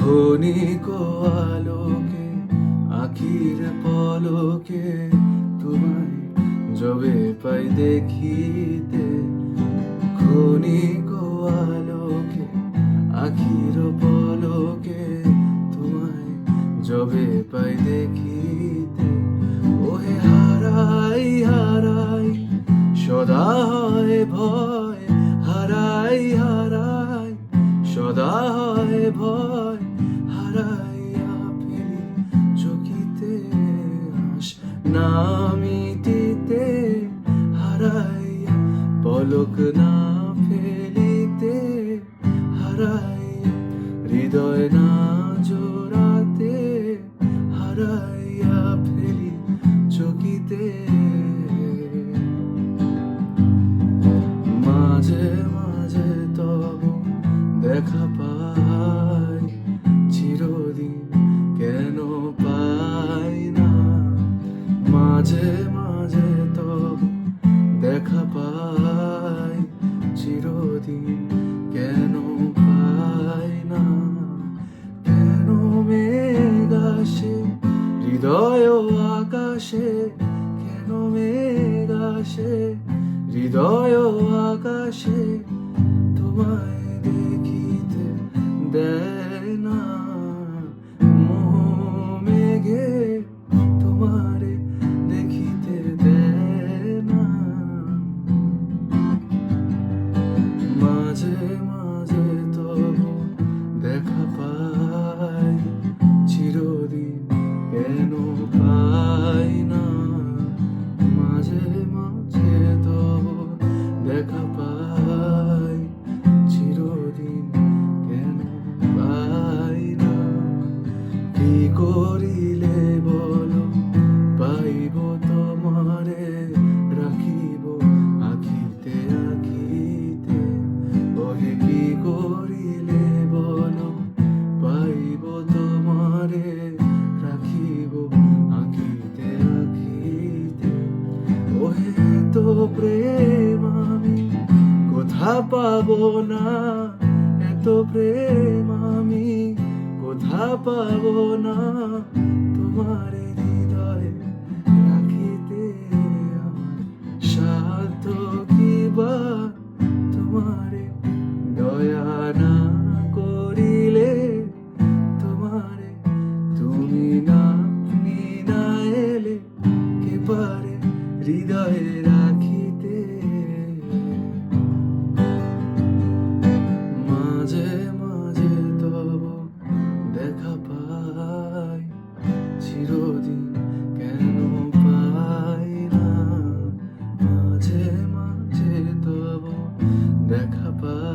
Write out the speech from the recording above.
ক্ষণিক আলোকে আখির পলকে তোমায় যবে পাই দেখিতে, ক্ষণিক আলোকে আখির পলকে তোমায় যবে পাই দেখিতে, ওহে হারাই হারাই সদা হয় ভয়, হারাই হারাই সদা হয় ভয়, হারাইয়া ফেলি চকিতে আস না মিটিতে, হারাইয়া পলক না ফেলিতে, হারাইয়া হৃদয় না জোড়াতে, হারাইয়া ফেলি চকিতে। মাঝে মাঝে তব দেখা পাই, চিরদিন কেন পাই না, মাঝে মাঝে তব দেখা পাই, চিরদিন কেন পাই না। কেন মেঘ আসে হৃদয় আকাশে, কেন মেঘ আসে হৃদয় আকাশে, তোমায় দেখিতে দেয় না মোহ মেঘে, তোমারে দেখিতে দেয় না। মাঝে মাঝে তব দেখা পাই, চিরদিন কেন পাই না, মাঝে মাঝে তব দেখা পাই, চিরদিন কেন পাই না। কি করিলে বলো পাইব তোমারে, রাখিব আখিতে আখিতে, ওহে কি করিলে বলো পাইব তোমারে, রাখিব আখিতে আখিতে, ওহে তো প্রেম আমি কোথা পাবো না, এত প্রেম আমি কোথা পাবো না, তোমারে হৃদয়ে রাখিতে আমার সাধ্য কি বা, তোমারে দয়া না করিলে, তোমারে তুমি না আপনি না এলে, কে পারে হৃদয়ে রাখিতে। মাঝে মাঝে তব দেখা পাই, চিরদিন কেন পাই না, মাঝে মাঝে তব দেখা পাই।